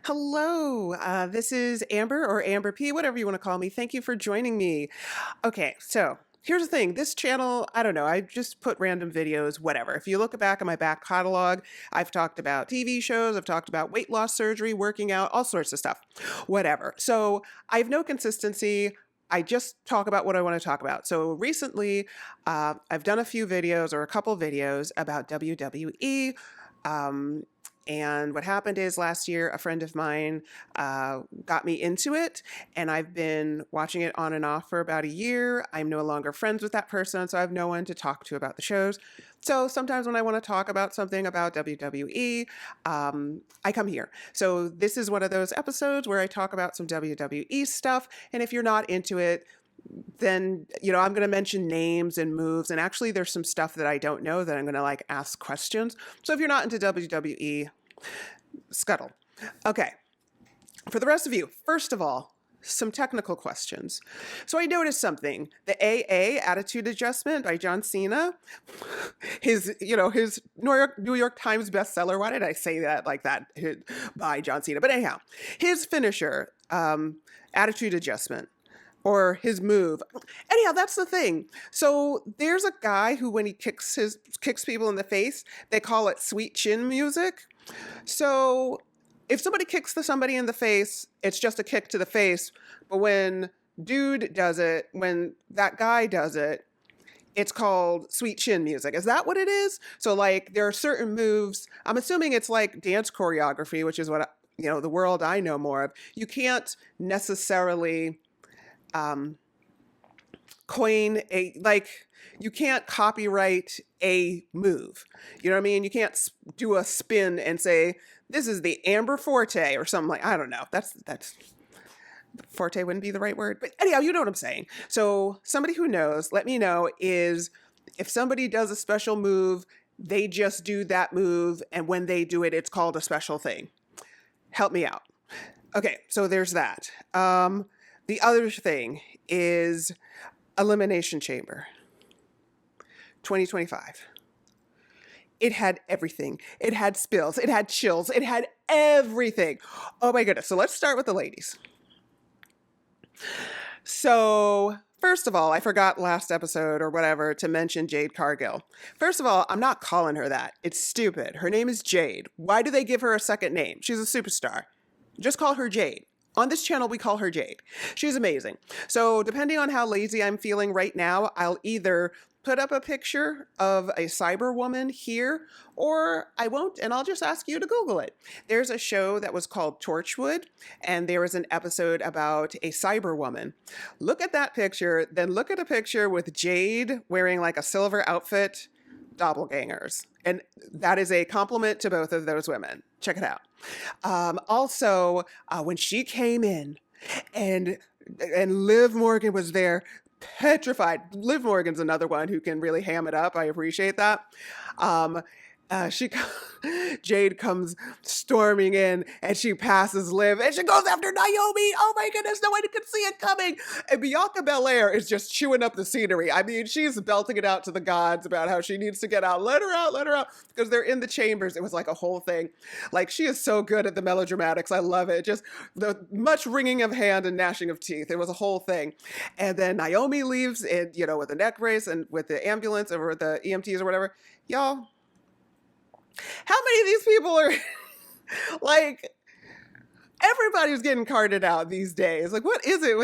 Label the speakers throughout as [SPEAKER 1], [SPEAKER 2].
[SPEAKER 1] Hello, this is Amber or Amber P, whatever you want to call me. Thank you for joining me. Okay, so here's the thing. This channel, I don't know, I just put random videos, whatever. If you look back at my back catalog, I've talked about TV shows, I've talked about weight loss surgery, working out, all sorts of stuff, whatever. So I have no consistency. I just talk about what I want to talk about. So recently, I've done a few videos or a couple videos about WWE. Um, and what happened is last year, a friend of mine got me into it, and I've been watching it on and off for about a year. I'm no longer friends with that person, so I have no one to talk to about the shows. So sometimes when I want to talk about something about WWE, I come here. So this is one of those episodes where I talk about some WWE stuff, and if you're not into it, then I'm going to mention names and moves, and actually there's some stuff that I don't know that I'm going to like ask questions. So if you're not into WWE, scuttle. Okay, for the rest of you, first of all, some technical questions. So I noticed something. The AA, Attitude Adjustment by John Cena, his New York Times bestseller. Why did I say that like that? By John Cena. But anyhow, his finisher, Attitude Adjustment, or his move. Anyhow, that's the thing. So there's a guy who, when he kicks people in the face, they call it sweet chin music. So if somebody kicks somebody in the face, it's just a kick to the face. But when when that guy does it, it's called sweet chin music. Is that what it is? So like there are certain moves. I'm assuming it's like dance choreography, which is what, the world I know more of. You can't necessarily you can't copyright a move. You know what I mean? You can't do a spin and say, this is the Amber Forte or something like, I don't know. That's Forte wouldn't be the right word, but anyhow, you know what I'm saying. So somebody who knows, let me know, is if somebody does a special move, they just do that move. And when they do it, it's called a special thing. Help me out. Okay. So there's that. The other thing is Elimination Chamber 2025. It had everything. It had spills. It had chills. It had everything. Oh my goodness. So let's start with the ladies. So first of all, I forgot last episode or whatever to mention Jade Cargill. First of all, I'm not calling her that. It's stupid. Her name is Jade. Why do they give her a second name? She's a superstar. Just call her Jade. On this channel, we call her Jade. She's amazing. So depending on how lazy I'm feeling right now, I'll either put up a picture of a cyber woman here, or I won't, and I'll just ask you to Google it. There's a show that was called Torchwood, and there was an episode about a cyber woman. Look at that picture, then look at a picture with Jade wearing like a silver outfit, doppelgangers. And that is a compliment to both of those women. Check it out. Also, when she came in and Liv Morgan was there, petrified. Liv Morgan's another one who can really ham it up. I appreciate that. She Jade comes storming in and she passes Liv and she goes after Naomi. Oh my goodness, no one could see it coming. And Bianca Belair is just chewing up the scenery. I mean, she's belting it out to the gods about how she needs to get out. Let her out, because they're in the chambers. It was like a whole thing. Like, she is so good at the melodramatics. I love it. Just the much wringing of hand and gnashing of teeth. It was a whole thing. And then Naomi leaves and, with a neck brace and with the ambulance or the EMTs or whatever. Y'all, how many of these people are like, everybody's getting carted out these days. Like, what is it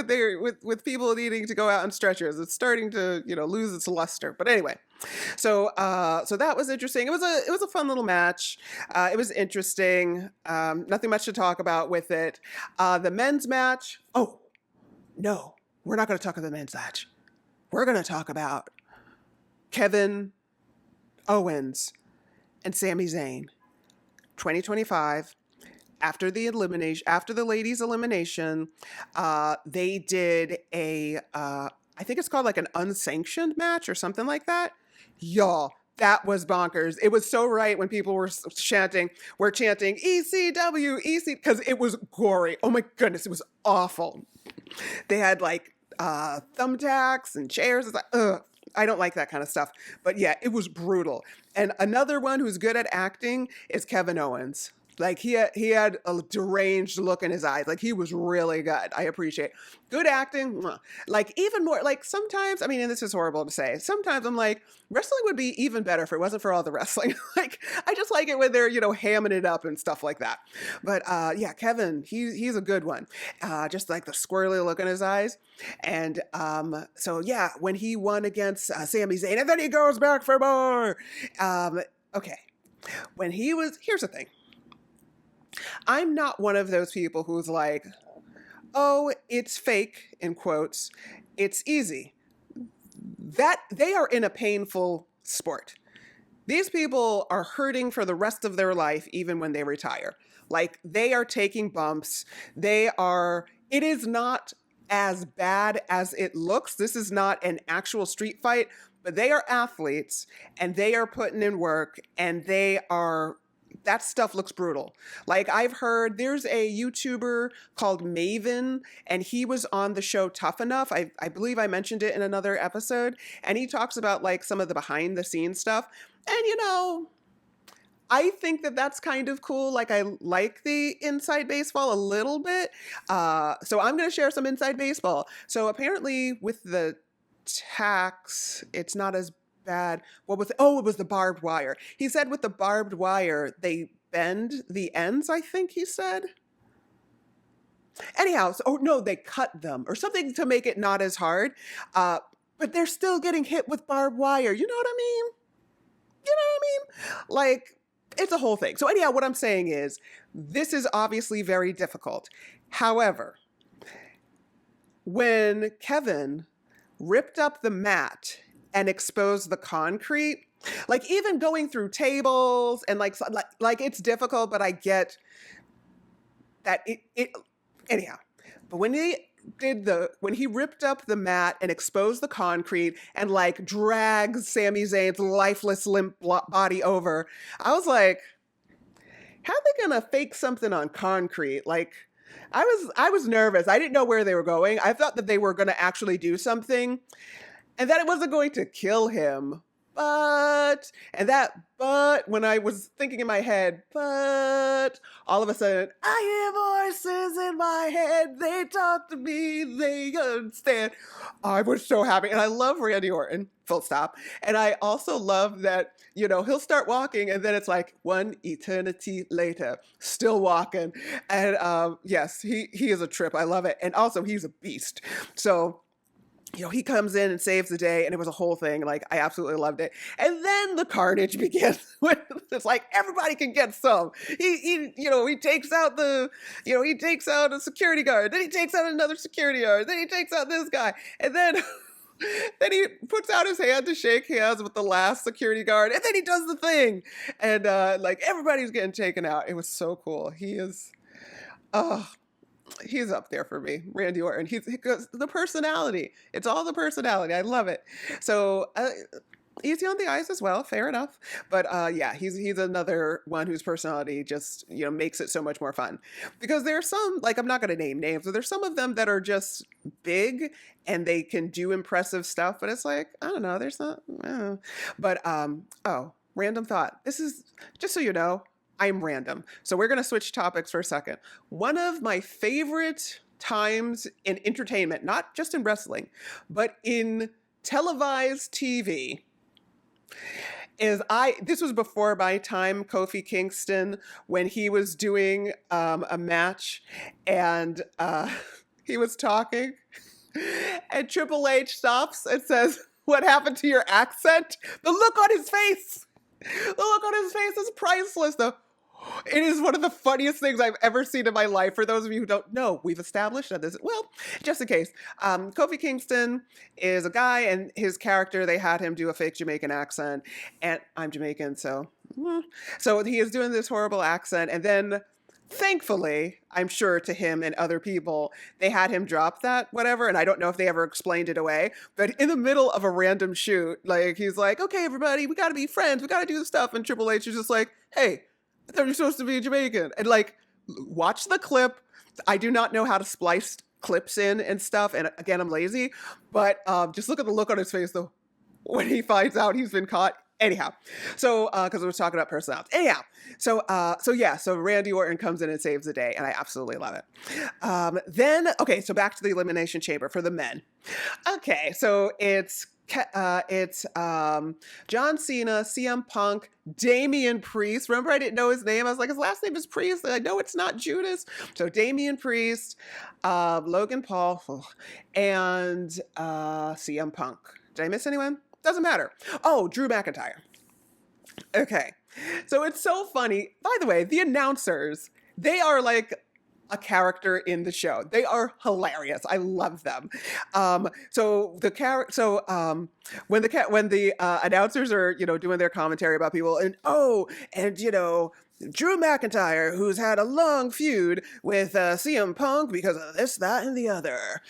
[SPEAKER 1] with people needing to go out on stretchers? It's starting to, lose its luster. But anyway, so that was interesting. It was a fun little match. It was interesting. Nothing much to talk about with it. The men's match. Oh, no, we're not going to talk about the men's match. We're going to talk about Kevin Owens and Sami Zayn, 2025. After the ladies' elimination, they did I think it's called like an unsanctioned match or something like that. Y'all, that was bonkers. It was so right when people were chanting ECW, because it was gory. Oh my goodness, it was awful. They had like thumbtacks and chairs. It's like, ugh. I don't like that kind of stuff. But yeah, it was brutal. And another one who's good at acting is Kevin Owens. Like he had a deranged look in his eyes. Like he was really good. I appreciate good acting. Mwah. Like even more. Like sometimes, I mean, and this is horrible to say. Sometimes I'm like, wrestling would be even better if it wasn't for all the wrestling. Like I just like it when they're hamming it up and stuff like that. But yeah, Kevin, he's a good one. Just like the squirrely look in his eyes. And so yeah, when he won against Sami Zayn, and then he goes back for more. Okay, here's the thing. I'm not one of those people who's like, oh, it's fake, in quotes. It's easy. That they are in a painful sport. These people are hurting for the rest of their life, even when they retire. Like they are taking bumps. It is not as bad as it looks. This is not an actual street fight, but they are athletes and they are putting in work and that stuff looks brutal. Like I've heard there's a YouTuber called Maven and he was on the show Tough Enough. I believe I mentioned it in another episode. And he talks about like some of the behind the scenes stuff. And I think that that's kind of cool. Like I like the inside baseball a little bit. So I'm going to share some inside baseball. So apparently with the tax, it's not as bad. What was it? Oh, it was the barbed wire. He said with the barbed wire, they bend the ends, I think he said. Anyhow, no, they cut them or something to make it not as hard. But they're still getting hit with barbed wire. You know what I mean? Like, it's a whole thing. So anyhow, what I'm saying is, this is obviously very difficult. However, when Kevin ripped up the mat and exposed the concrete, like even going through tables and like it's difficult, but I get that it anyhow. But when he ripped up the mat and exposed the concrete and like dragged Sami Zayn's lifeless limp body over, I was like, how are they gonna fake something on concrete? Like I was nervous. I didn't know where they were going. I thought that they were gonna actually do something and that it wasn't going to kill him. But when I was thinking in my head, but all of a sudden, I hear voices in my head. They talk to me. They understand. I was so happy. And I love Randy Orton, full stop. And I also love that, he'll start walking and then it's like one eternity later, still walking. And yes, he is a trip. I love it. And also he's a beast. So he comes in and saves the day, and it was a whole thing. Like, I absolutely loved it. And then the carnage begins. It's like everybody can get some. He takes out a security guard. Then he takes out another security guard. Then he takes out this guy, and then he puts out his hand to shake hands with the last security guard, and then he does the thing, and like everybody's getting taken out. It was so cool. He is. He's up there for me, Randy Orton. Because the personality. It's all the personality. I love it. So easy on the eyes as well. Fair enough. But yeah, he's another one whose personality just makes it so much more fun. Because there's some, like, I'm not going to name names, but there's some of them that are just big and they can do impressive stuff. But it's like, I don't know. There's not. But random thought. This is just so you know. I'm random. So we're going to switch topics for a second. One of my favorite times in entertainment, not just in wrestling, but in televised TV, this was before my time, Kofi Kingston, when he was doing a match and he was talking and Triple H stops and says, "What happened to your accent?" The look on his face. The look on his face is priceless, though. It is one of the funniest things I've ever seen in my life. For those of you who don't know, we've established that this, well, just in case, Kofi Kingston is a guy, and his character, they had him do a fake Jamaican accent, and I'm Jamaican, so he is doing this horrible accent, and then thankfully, I'm sure to him and other people, they had him drop that whatever, and I don't know if they ever explained it away, but in the middle of a random shoot, like, he's like, "Okay, everybody, we gotta be friends, we gotta do this stuff," and Triple H is just like, "Hey, I thought you're supposed to be Jamaican." And like, watch the clip. I do not know how to splice clips in and stuff, and again, I'm lazy, but just look at the look on his face, though, when he finds out he's been caught. Anyhow, so because we were talking about personality. Anyhow, so Randy Orton comes in and saves the day, and I absolutely love it. Then, okay, so back to the Elimination Chamber for the men. Okay, so it's John Cena, CM Punk, Damian Priest. Remember, I didn't know his name. I was like, his last name is Priest. I know it's not Judas. So Damian Priest, Logan Paul, and CM Punk. Did I miss anyone? Doesn't matter. Oh, Drew McIntyre. Okay. So it's so funny. By the way, the announcers, they are like a character in the show. They are hilarious. I love them. When the announcers are, doing their commentary about people and Drew McIntyre, who's had a long feud with CM Punk because of this, that, and the other.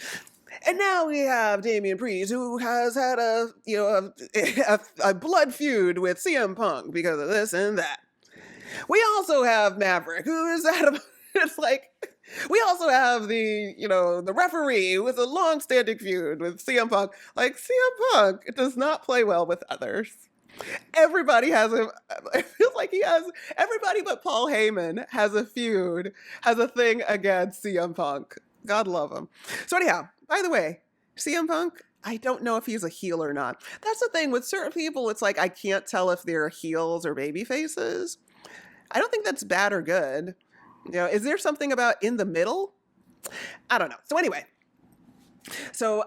[SPEAKER 1] And now we have Damian Priest, who has had a blood feud with CM Punk because of this and that. We also have Maverick, who is had a, it's like, we also have the referee with a long-standing feud with CM Punk. Like, CM Punk does not play well with others. Everybody I feel like everybody but Paul Heyman has a feud, has a thing against CM Punk. God love him. So anyhow, by the way, CM Punk, I don't know if he's a heel or not. That's the thing with certain people. It's like, I can't tell if they're heels or baby faces. I don't think that's bad or good. Is there something about in the middle? I don't know. So anyway, so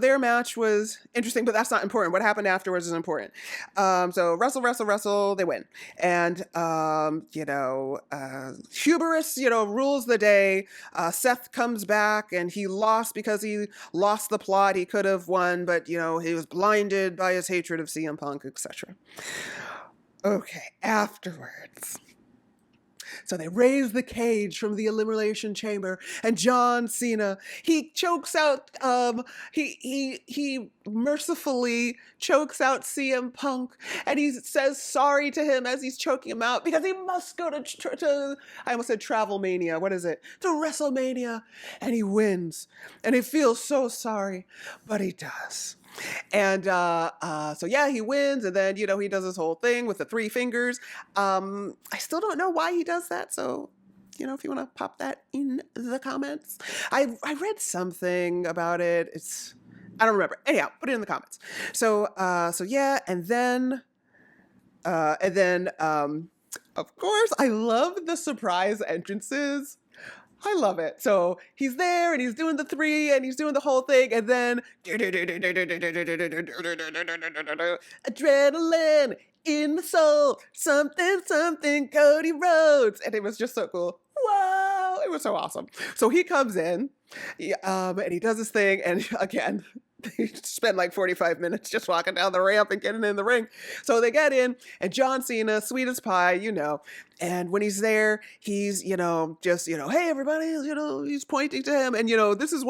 [SPEAKER 1] their match was interesting, but that's not important. What happened afterwards is important. So wrestle, they win. And, Hubris, rules the day. Seth comes back and he lost because he lost the plot. He could have won, but, he was blinded by his hatred of CM Punk, etc. Okay, afterwards. So they raise the cage from the Elimination Chamber, and John Cena, he chokes out, he mercifully chokes out CM Punk, and he says sorry to him as he's choking him out because he must go to I almost said Travel Mania, what is it? To WrestleMania, and he wins, and he feels so sorry, but he does. And he wins, and then he does this whole thing with the 3 fingers. I still don't know why he does that, so if you want to pop that in the comments. I read something about it. I don't remember. Anyhow, put it in the comments. And then of course, I love the surprise entrances. I love it. So he's there and he's doing the 3 and he's doing the whole thing, and then adrenaline in the soul, something Cody Rhodes, and it was just so cool. Wow, it was so awesome. So he comes in, and he does this thing, and again, they spend like 45 minutes just walking down the ramp and getting in the ring. So they get in, and John Cena, sweet as pie, and when he's there, he's, hey, everybody, he's pointing to him. And, this is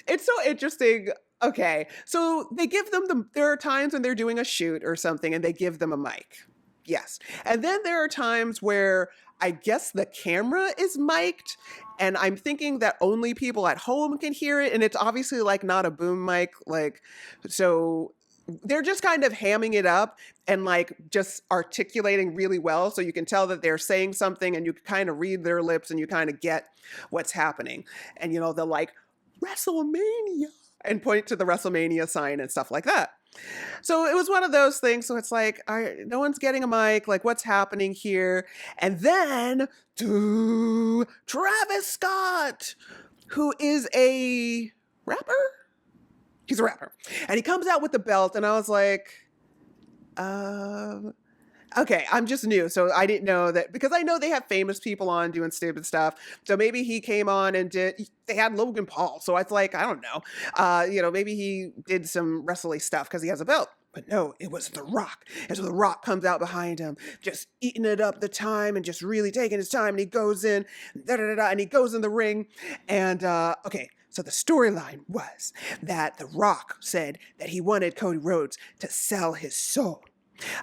[SPEAKER 1] it's so interesting. Okay. So they give them there are times when they're doing a shoot or something and they give them a mic. Yes. And then there are times where I guess the camera is mic'd, and I'm thinking that only people at home can hear it. And it's obviously like not a boom mic, so they're just kind of hamming it up and like just articulating really well. So you can tell that they're saying something and you can kind of read their lips and you kind of get what's happening. And, they'll like WrestleMania and point to the WrestleMania sign and stuff like that. So it was one of those things. So it's like, no one's getting a mic. Like, what's happening here? And then Travis Scott, who is a rapper. He's a rapper. And he comes out with the belt, and I was like, okay, I'm just new. So I didn't know that, because I know they have famous people on doing stupid stuff. So maybe he came on and they had Logan Paul. So I was like, I don't know. Maybe he did some wrestling stuff because he has a belt. But no, it was The Rock. And so The Rock comes out behind him, just eating it up the time and just really taking his time. And he goes in, and he goes in the ring. And, okay. So the storyline was that The Rock said that he wanted Cody Rhodes to sell his soul.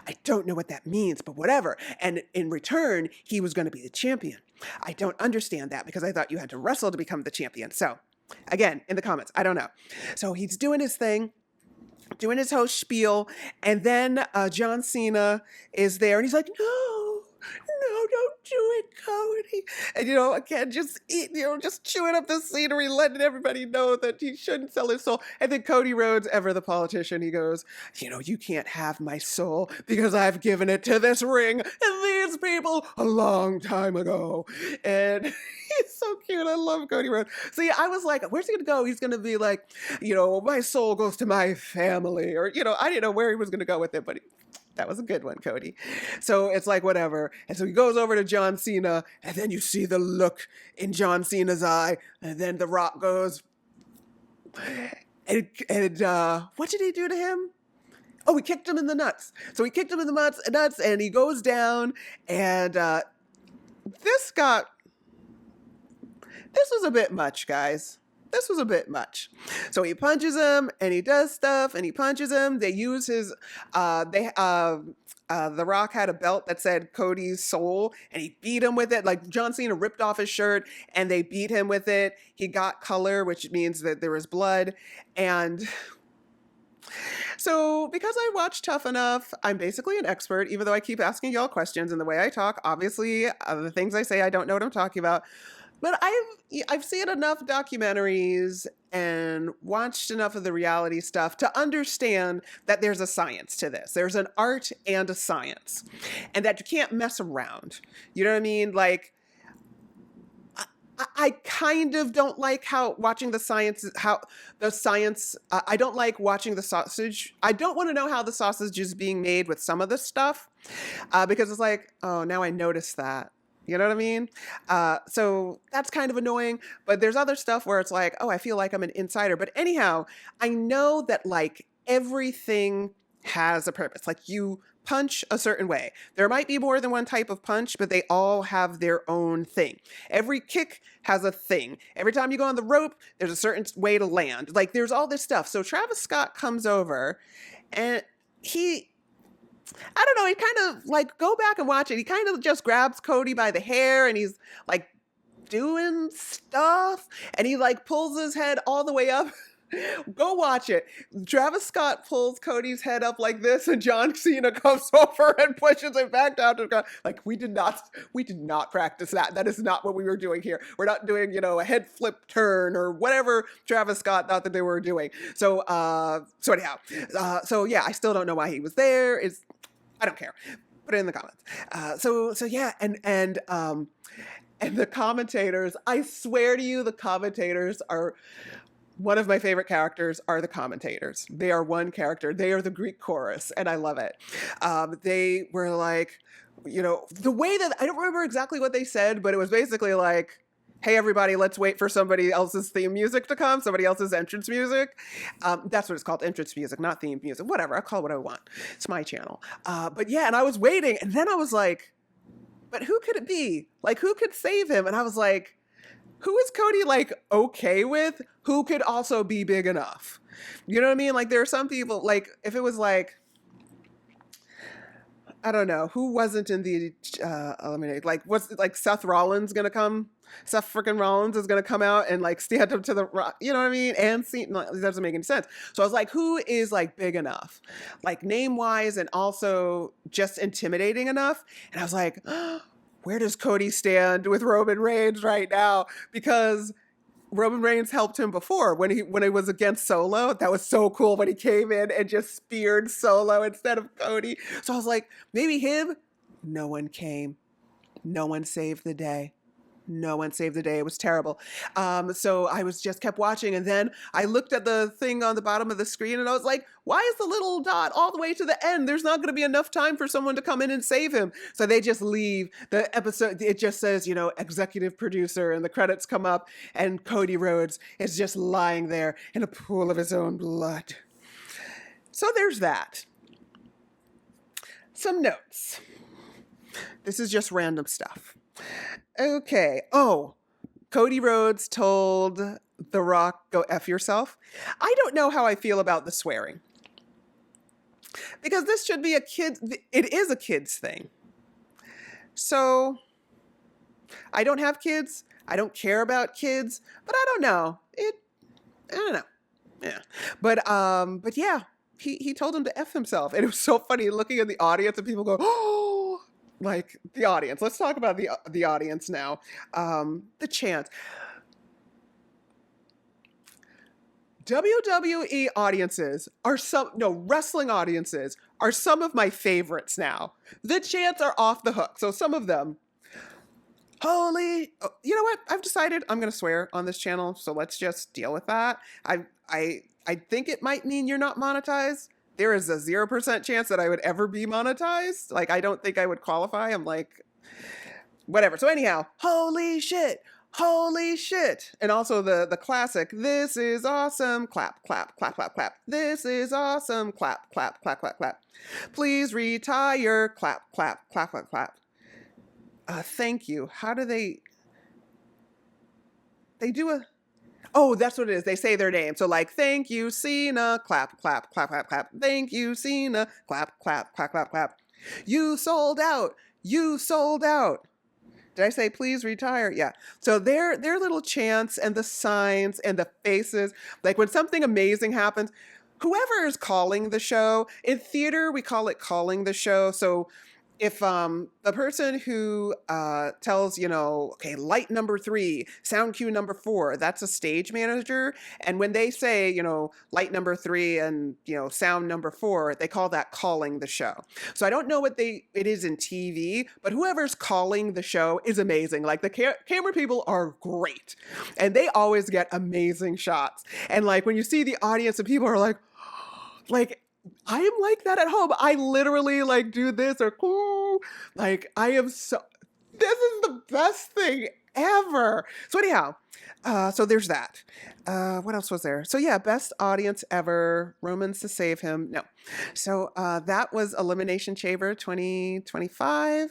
[SPEAKER 1] I don't know what that means, but whatever. And in return, he was going to be the champion. I don't understand that, because I thought you had to wrestle to become the champion. So again, in the comments, I don't know. So he's doing his thing. doing his whole spiel, and then John Cena is there, and he's like, "No, no, don't do it, Cody." And again, just chewing up the scenery, letting everybody know that he shouldn't sell his soul. And then Cody Rhodes, ever the politician, he goes, "You can't have my soul because I've given it to this ring and these people a long time ago." And he's so cute. I love Cody Rhodes. See, I was like, where's he gonna go? He's gonna be like, "My soul goes to my family," or I didn't know where he was gonna go with it, but that was a good one, Cody. So it's like, whatever. And so he goes over to John Cena, and then you see the look in John Cena's eye, and then The Rock goes, and what did he do to him? Oh, he kicked him in the nuts. So he kicked him in the nuts, and he goes down, and this was a bit much, guys. This was a bit much. So he punches him, and he does stuff, and he punches him. They use his, The Rock had a belt that said Cody's soul, and he beat him with it. Like, John Cena ripped off his shirt, and they beat him with it. He got color, which means that there was blood. And so, because I watch Tough Enough, I'm basically an expert, even though I keep asking y'all questions, and the way I talk, obviously, the things I say, I don't know what I'm talking about. But I've seen enough documentaries and watched enough of the reality stuff to understand that there's a science to this. There's an art and a science, and that you can't mess around. You know what I mean? Like, I kind of don't like watching the science. I don't like watching the sausage. I don't want to know how the sausage is being made with some of this stuff, because it's like, oh, now I notice that. You know what I mean? So that's kind of annoying, but there's other stuff where it's like, oh, I feel like I'm an insider. But anyhow, I know that like everything has a purpose. Like, you punch a certain way. There might be more than one type of punch, but they all have their own thing. Every kick has a thing. Every time you go on the rope, there's a certain way to land. Like, there's all this stuff. So Travis Scott comes over, and I don't know, he kind of, like, go back and watch it. He kind of just grabs Cody by the hair, and he's like doing stuff, and he like pulls his head all the way up. Go watch it. Travis Scott pulls Cody's head up like this, and John Cena comes over and pushes it back down to the ground. Like, we did not practice that. That is not what we were doing here. We're not doing, a head flip turn or whatever Travis Scott thought that they were doing. So anyhow, yeah, I still don't know why he was there. I don't care. Put it in the comments. So yeah, and the commentators, I swear to you, the commentators are one of my favorite characters. Are the commentators. They are one character. They are the Greek chorus, and I love it. They were like, the way that, I don't remember exactly what they said, but it was basically like, hey, everybody, let's wait for somebody else's theme music to come, somebody else's entrance music. That's what it's called, entrance music, not theme music. Whatever, I'll call it what I want. It's my channel. But yeah, and I was waiting, and then I was like, but who could it be? Like, who could save him? And I was like, who is Cody, like, okay with? Who could also be big enough? You know what I mean? Like, there are some people, like, if it was like, I don't know, who wasn't in the Eliminate? Like, what's, like, Seth Rollins gonna come? Seth freaking Rollins is gonna come out and like stand up to the Rock, you know what I mean? And see, no, it doesn't make any sense. So I was like, who is like big enough, like name wise, and also just intimidating enough? And I was like, where does Cody stand with Roman Reigns right now? Because Roman Reigns helped him before when he was against Solo. That was so cool when he came in and just speared Solo instead of Cody. So I was like, maybe him. No one came. No one saved the day. No one saved the day. It was terrible. So I just kept watching, and then I looked at the thing on the bottom of the screen, and I was like, why is the little dot all the way to the end? There's not going to be enough time for someone to come in and save him. So they just leave the episode. It just says, executive producer, and the credits come up, and Cody Rhodes is just lying there in a pool of his own blood. So there's that. Some notes. This is just random stuff. Okay. Oh, Cody Rhodes told The Rock, go F yourself. I don't know how I feel about the swearing. Because this should be it is a kid's thing. So, I don't have kids. I don't care about kids. But I don't know. I don't know. Yeah. But yeah. he told him to F himself. And it was so funny looking at the audience and people go, oh, like the audience. Let's talk about the audience now. The chants. WWE audiences are wrestling audiences are some of my favorites now. The chants are off the hook. So some of them, you know what? I've decided I'm going to swear on this channel. So let's just deal with that. I think it might mean you're not monetized. There is a 0% chance that I would ever be monetized. Like, I don't think I would qualify. I'm like, whatever. So anyhow, holy shit. Holy shit. And also the classic, this is awesome, clap, clap, clap, clap, clap. This is awesome, clap, clap, clap, clap, clap. Please retire, clap, clap, clap, clap, clap. Thank you. How do they do a, oh, that's what it is. They say their name. So like, thank you, Cena, clap, clap, clap, clap, clap. Thank you, Cena, clap, clap, clap, clap, clap. You sold out. You sold out. Did I say please retire? Yeah. So their little chants and the signs and the faces, like when something amazing happens, whoever is calling the show, in theater, we call it calling the show. So if the person who tells, okay, light number 3, sound cue number 4, that's a stage manager. And when they say, light number 3 and, sound number 4, they call that calling the show. So I don't know what it is in TV, but whoever's calling the show is amazing. Like the camera people are great and they always get amazing shots. And like when you see the audience and people are like, I am like that at home. I literally like do this or like I am this is the best thing ever. So anyhow, so there's that. What else was there? So yeah, best audience ever. Romans to save him. No. So that was Elimination Chamber 2025.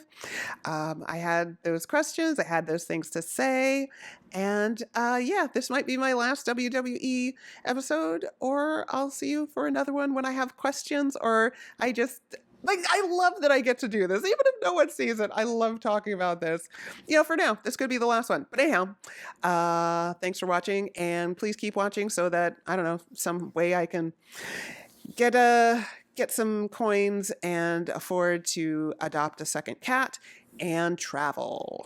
[SPEAKER 1] I had those questions. I had those things to say. And yeah, this might be my last WWE episode, or I'll see you for another one when I have questions, or I love that I get to do this. Even if no one sees it, I love talking about this. For now, this could be the last one. But anyhow, thanks for watching, and please keep watching so that, I don't know, some way I can get some coins and afford to adopt a second cat and travel.